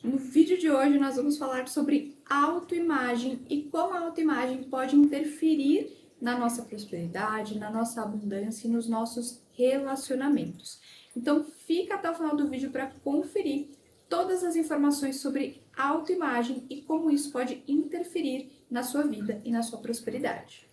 No vídeo de hoje nós vamos falar sobre autoimagem e como a autoimagem pode interferir na nossa prosperidade, na nossa abundância e nos nossos relacionamentos. Então fica até o final do vídeo para conferir todas as informações sobre autoimagem e como isso pode interferir na sua vida e na sua prosperidade.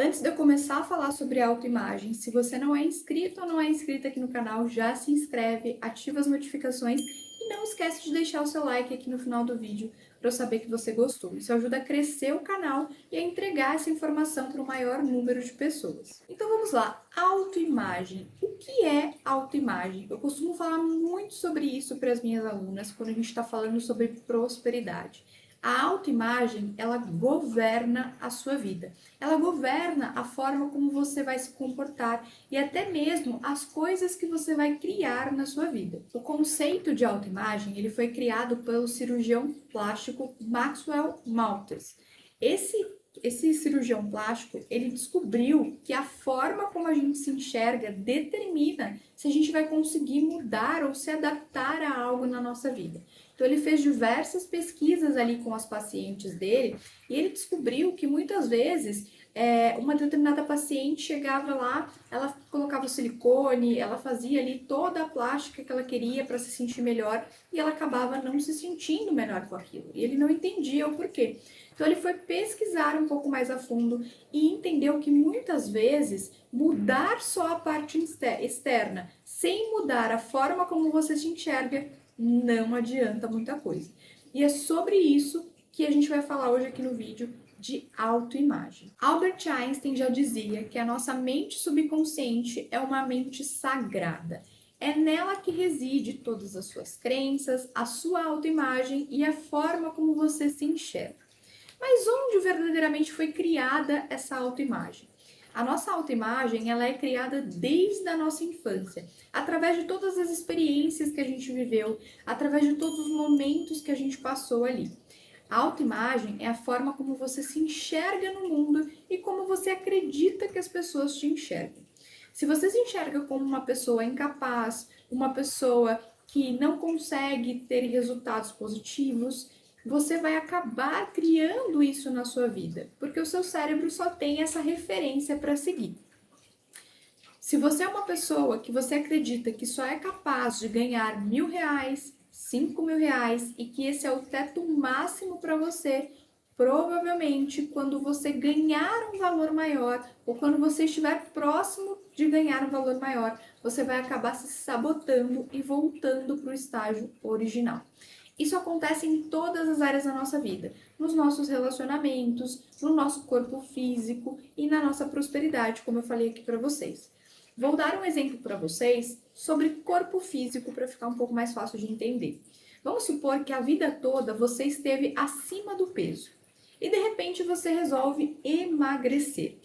Antes de eu começar a falar sobre autoimagem, se você não é inscrito ou não é inscrita aqui no canal, já se inscreve, ativa as notificações e não esquece de deixar o seu like aqui no final do vídeo para eu saber que você gostou. Isso ajuda a crescer o canal e a entregar essa informação para o maior número de pessoas. Então vamos lá, autoimagem. O que é autoimagem? Eu costumo falar muito sobre isso para as minhas alunas quando a gente está falando sobre prosperidade. A autoimagem, ela governa a sua vida. Ela governa a forma como você vai se comportar e até mesmo as coisas que você vai criar na sua vida. O conceito de autoimagem, ele foi criado pelo cirurgião plástico Maxwell Maltz. Esse cirurgião plástico, ele descobriu que a forma como a gente se enxerga determina se a gente vai conseguir mudar ou se adaptar a algo na nossa vida. Então ele fez diversas pesquisas ali com as pacientes dele e ele descobriu que muitas vezes uma determinada paciente chegava lá, ela colocava o silicone, ela fazia ali toda a plástica que ela queria para se sentir melhor e ela acabava não se sentindo melhor com aquilo. E ele não entendia o porquê. Então ele foi pesquisar um pouco mais a fundo e entendeu que muitas vezes mudar só a parte externa, sem mudar a forma como você se enxerga, não adianta muita coisa. E é sobre isso que a gente vai falar hoje aqui no vídeo de autoimagem. Albert Einstein já dizia que a nossa mente subconsciente é uma mente sagrada. É nela que reside todas as suas crenças, a sua autoimagem e a forma como você se enxerga. Mas onde verdadeiramente foi criada essa autoimagem? A nossa autoimagem, ela é criada desde a nossa infância, através de todas as experiências que a gente viveu, através de todos os momentos que a gente passou ali. A autoimagem é a forma como você se enxerga no mundo e como você acredita que as pessoas te enxergam. Se você se enxerga como uma pessoa incapaz, uma pessoa que não consegue ter resultados positivos, você vai acabar criando isso na sua vida, porque o seu cérebro só tem essa referência para seguir. Se você é uma pessoa que você acredita que só é capaz de ganhar R$ 1.000, R$ 5.000 e que esse é o teto máximo para você, provavelmente quando você ganhar um valor maior ou quando você estiver próximo de ganhar um valor maior, você vai acabar se sabotando e voltando para o estágio original. Isso acontece em todas as áreas da nossa vida, nos nossos relacionamentos, no nosso corpo físico e na nossa prosperidade, como eu falei aqui para vocês. Vou dar um exemplo para vocês sobre corpo físico para ficar um pouco mais fácil de entender. Vamos supor que a vida toda você esteve acima do peso e de repente você resolve emagrecer.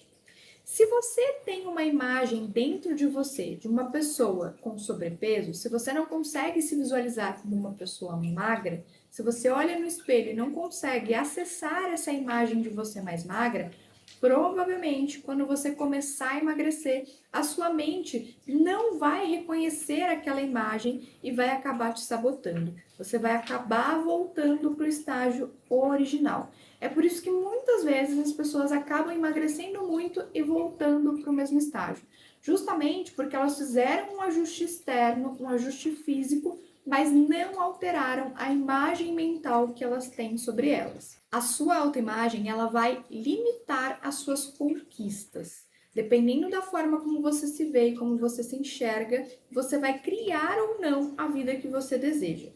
Se você tem uma imagem dentro de você de uma pessoa com sobrepeso, se você não consegue se visualizar como uma pessoa magra, se você olha no espelho e não consegue acessar essa imagem de você mais magra, provavelmente quando você começar a emagrecer, a sua mente não vai reconhecer aquela imagem e vai acabar te sabotando. Você vai acabar voltando para o estágio original. É por isso que muitas vezes as pessoas acabam emagrecendo muito e voltando para o mesmo estágio. Justamente porque elas fizeram um ajuste externo, um ajuste físico, mas não alteraram a imagem mental que elas têm sobre elas. A sua autoimagem, ela vai limitar as suas conquistas. Dependendo da forma como você se vê e como você se enxerga, você vai criar ou não a vida que você deseja.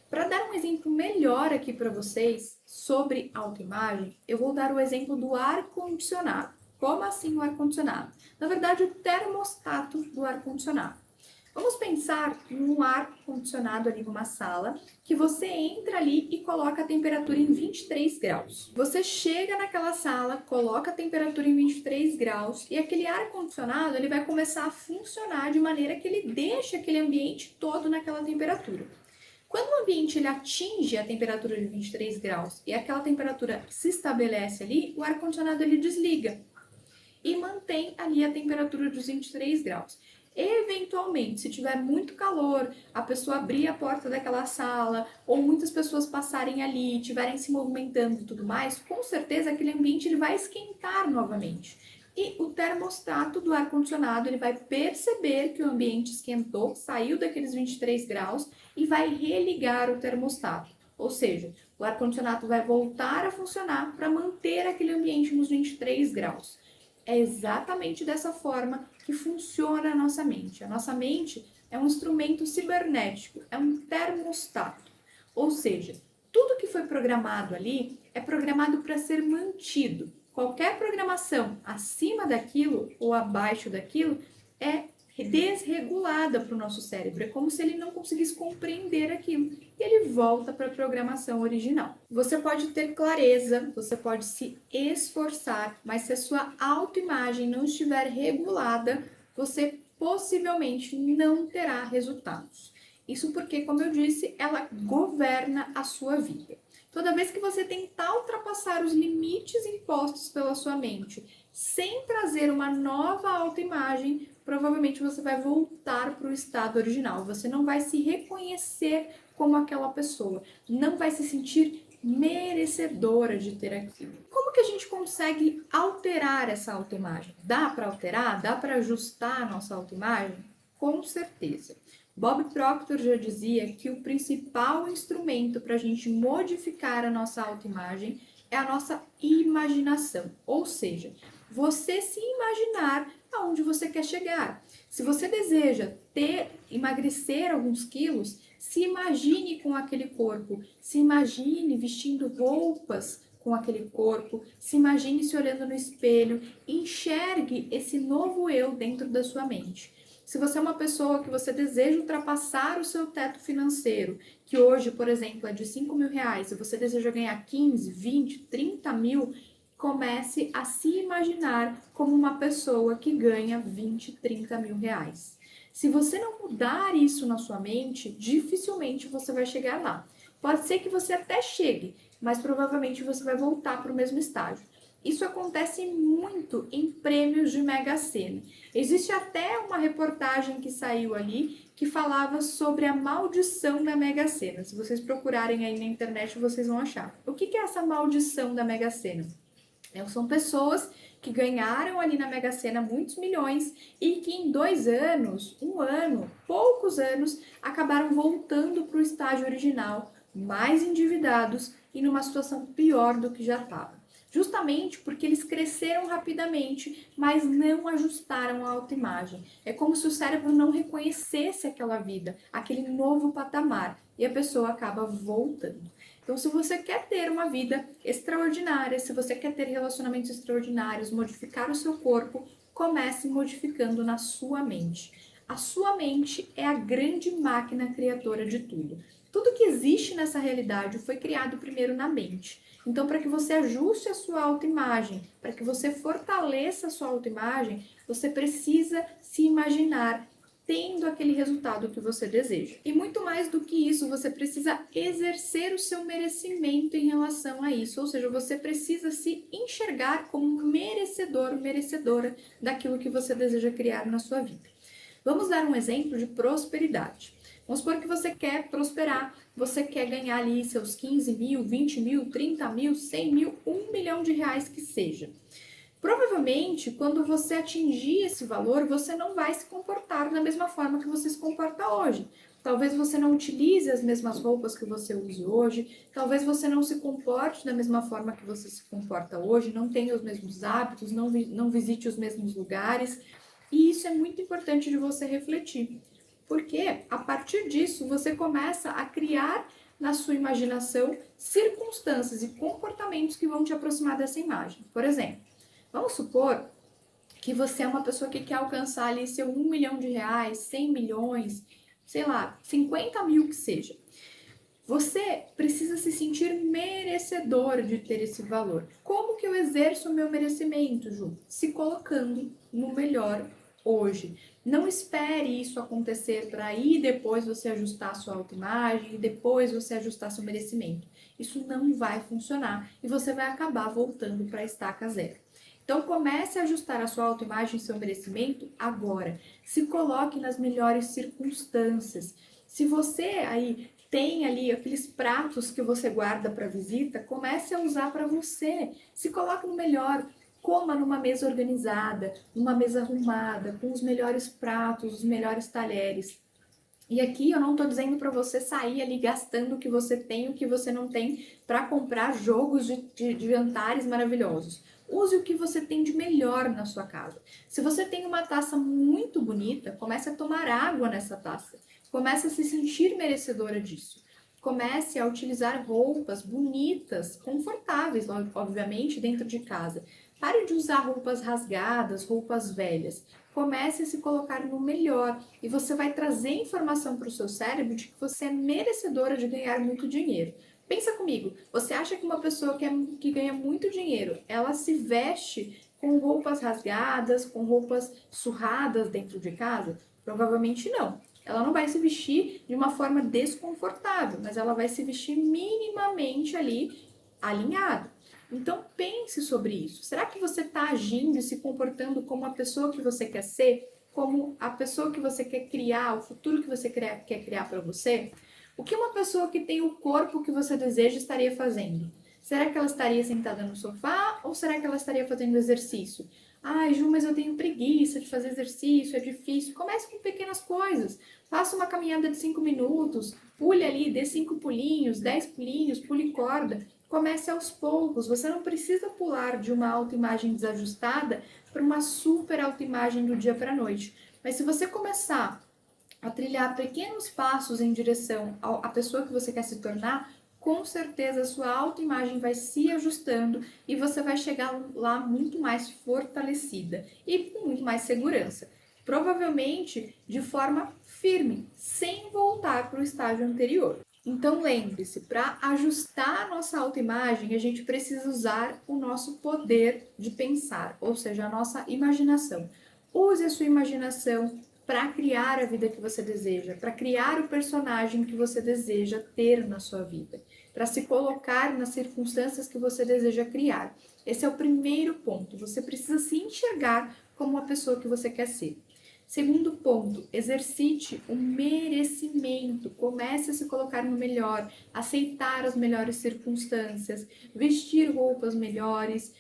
Para dar um exemplo melhor aqui para vocês sobre autoimagem, eu vou dar o exemplo do ar-condicionado. Como assim o ar-condicionado? Na verdade, o termostato do ar-condicionado. Vamos pensar num ar-condicionado ali numa sala, que você entra ali e coloca a temperatura em 23 graus. Você chega naquela sala, coloca a temperatura em 23 graus e aquele ar-condicionado ele vai começar a funcionar de maneira que ele deixa aquele ambiente todo naquela temperatura. Quando o ambiente ele atinge a temperatura de 23 graus e aquela temperatura se estabelece ali, o ar-condicionado ele desliga e mantém ali a temperatura dos 23 graus. Eventualmente, se tiver muito calor, a pessoa abrir a porta daquela sala, ou muitas pessoas passarem ali, estiverem se movimentando e tudo mais, com certeza aquele ambiente ele vai esquentar novamente. E o termostato do ar-condicionado ele vai perceber que o ambiente esquentou, saiu daqueles 23 graus e vai religar o termostato. Ou seja, o ar-condicionado vai voltar a funcionar para manter aquele ambiente nos 23 graus. É exatamente dessa forma que funciona a nossa mente. A nossa mente é um instrumento cibernético, é um termostato. Ou seja, tudo que foi programado ali é programado para ser mantido. Qualquer programação acima daquilo ou abaixo daquilo é desregulada para o nosso cérebro. É como se ele não conseguisse compreender aquilo. E ele volta para a programação original. Você pode ter clareza, você pode se esforçar, mas se a sua autoimagem não estiver regulada, você possivelmente não terá resultados. Isso porque, como eu disse, ela governa a sua vida. Toda vez que você tentar ultrapassar os limites impostos pela sua mente, sem trazer uma nova autoimagem, provavelmente você vai voltar para o estado original. Você não vai se reconhecer como aquela pessoa, não vai se sentir merecedora de ter aquilo. Como que a gente consegue alterar essa autoimagem? Dá para alterar? Dá para ajustar a nossa autoimagem? Com certeza. Bob Proctor já dizia que o principal instrumento para a gente modificar a nossa autoimagem é a nossa imaginação, ou seja, você se imaginar aonde você quer chegar. Se você deseja emagrecer alguns quilos, se imagine com aquele corpo, se imagine vestindo roupas com aquele corpo, se imagine se olhando no espelho, enxergue esse novo eu dentro da sua mente. Se você é uma pessoa que você deseja ultrapassar o seu teto financeiro, que hoje, por exemplo, é de 5 mil reais, e você deseja ganhar 15, 20, 30 mil, comece a se imaginar como uma pessoa que ganha 20, 30 mil reais. Se você não mudar isso na sua mente, dificilmente você vai chegar lá. Pode ser que você até chegue, mas provavelmente você vai voltar para o mesmo estágio. Isso acontece muito em prêmios de Mega Sena. Existe até uma reportagem que saiu ali que falava sobre a maldição da Mega Sena. Se vocês procurarem aí na internet, vocês vão achar. O que é essa maldição da Mega Sena? São pessoas que ganharam ali na Mega Sena muitos milhões e que em 2 anos, um ano, poucos anos, acabaram voltando para o estágio original, mais endividados e numa situação pior do que já estava. Justamente porque eles cresceram rapidamente, mas não ajustaram a autoimagem. É como se o cérebro não reconhecesse aquela vida, aquele novo patamar, e a pessoa acaba voltando. Então, se você quer ter uma vida extraordinária, se você quer ter relacionamentos extraordinários, modificar o seu corpo, comece modificando na sua mente. A sua mente é a grande máquina criadora de tudo. Tudo que existe nessa realidade foi criado primeiro na mente. Então, para que você ajuste a sua autoimagem, para que você fortaleça a sua autoimagem, você precisa se imaginar tendo aquele resultado que você deseja. E muito mais do que isso, você precisa exercer o seu merecimento em relação a isso, ou seja, você precisa se enxergar como merecedor, merecedora daquilo que você deseja criar na sua vida. Vamos dar um exemplo de prosperidade. Vamos supor que você quer prosperar, você quer ganhar ali seus 15 mil, 20 mil, 30 mil, 100 mil, 1 milhão de reais que seja. Provavelmente, quando você atingir esse valor, você não vai se comportar da mesma forma que você se comporta hoje. Talvez você não utilize as mesmas roupas que você use hoje, talvez você não se comporte da mesma forma que você se comporta hoje, não tenha os mesmos hábitos, não visite os mesmos lugares. E isso é muito importante de você refletir, porque a partir disso você começa a criar na sua imaginação circunstâncias e comportamentos que vão te aproximar dessa imagem. Por exemplo, vamos supor que você é uma pessoa que quer alcançar ali seu 1 milhão de reais, 100 milhões, sei lá, 50 mil que seja. Você precisa se sentir merecedor de ter esse valor. Como que eu exerço o meu merecimento, Ju? Se colocando no melhor hoje. Não espere isso acontecer para aí depois você ajustar a sua autoimagem e depois você ajustar seu merecimento. Isso não vai funcionar e você vai acabar voltando para a estaca zero. Então comece a ajustar a sua autoimagem e seu merecimento agora. Se coloque nas melhores circunstâncias. Se você aí tem ali aqueles pratos que você guarda para visita, comece a usar para você. Se coloque no melhor. Coma numa mesa organizada, numa mesa arrumada, com os melhores pratos, os melhores talheres. E aqui eu não estou dizendo para você sair ali gastando o que você tem e o que você não tem para comprar jogos de jantares maravilhosos. Use o que você tem de melhor na sua casa. Se você tem uma taça muito bonita, comece a tomar água nessa taça. Comece a se sentir merecedora disso. Comece a utilizar roupas bonitas, confortáveis, obviamente, dentro de casa. Pare de usar roupas rasgadas, roupas velhas. Comece a se colocar no melhor e você vai trazer informação para o seu cérebro de que você é merecedora de ganhar muito dinheiro. Pensa comigo, você acha que uma pessoa que ganha muito dinheiro, ela se veste com roupas rasgadas, com roupas surradas dentro de casa? Provavelmente não. Ela não vai se vestir de uma forma desconfortável, mas ela vai se vestir minimamente ali alinhado. Então pense sobre isso. Será que você está agindo e se comportando como a pessoa que você quer ser? Como a pessoa que você quer criar, o futuro que você quer criar para você? O que uma pessoa que tem o corpo que você deseja estaria fazendo? Será que ela estaria sentada no sofá ou será que ela estaria fazendo exercício? Ai, Ju, mas eu tenho preguiça de fazer exercício, é difícil. Comece com pequenas coisas. Faça uma caminhada de 5 minutos, pule ali, dê 5 pulinhos, 10 pulinhos, pule corda. Comece aos poucos. Você não precisa pular de uma autoimagem desajustada para uma super autoimagem do dia para a noite. Mas se você começar a trilhar pequenos passos em direção à pessoa que você quer se tornar, com certeza a sua autoimagem vai se ajustando e você vai chegar lá muito mais fortalecida e com muito mais segurança. Provavelmente de forma firme, sem voltar para o estágio anterior. Então lembre-se, para ajustar a nossa autoimagem, a gente precisa usar o nosso poder de pensar, ou seja, a nossa imaginação. Use a sua imaginação para criar a vida que você deseja, para criar o personagem que você deseja ter na sua vida, para se colocar nas circunstâncias que você deseja criar. Esse é o primeiro ponto. Você precisa se enxergar como a pessoa que você quer ser. Segundo ponto, exercite o merecimento. Comece a se colocar no melhor, aceitar as melhores circunstâncias, vestir roupas melhores,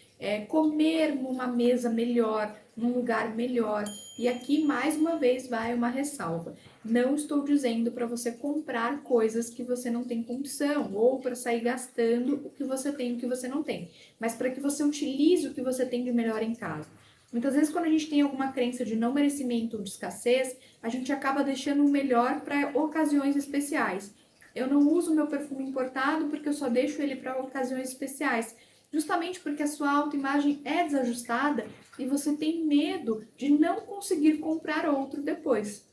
comer numa mesa melhor, num lugar melhor. E aqui, mais uma vez, vai uma ressalva. Não estou dizendo para você comprar coisas que você não tem condição ou para sair gastando o que você tem e o que você não tem, mas para que você utilize o que você tem de melhor em casa. Muitas vezes, quando a gente tem alguma crença de não merecimento ou de escassez, a gente acaba deixando o melhor para ocasiões especiais. Eu não uso meu perfume importado porque eu só deixo ele para ocasiões especiais. Justamente porque a sua autoimagem é desajustada e você tem medo de não conseguir comprar outro depois.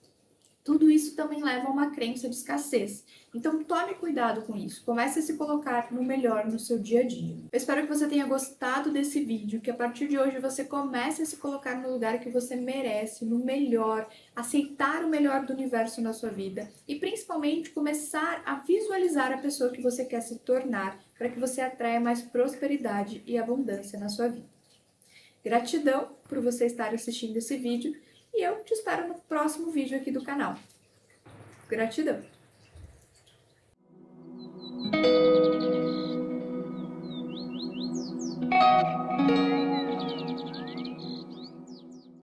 Tudo isso também leva a uma crença de escassez. Então tome cuidado com isso. Comece a se colocar no melhor no seu dia a dia. Eu espero que você tenha gostado desse vídeo, que a partir de hoje você comece a se colocar no lugar que você merece, no melhor, aceitar o melhor do universo na sua vida e principalmente começar a visualizar a pessoa que você quer se tornar para que você atraia mais prosperidade e abundância na sua vida. Gratidão por você estar assistindo esse vídeo e eu te espero no próximo vídeo aqui do canal. Gratidão!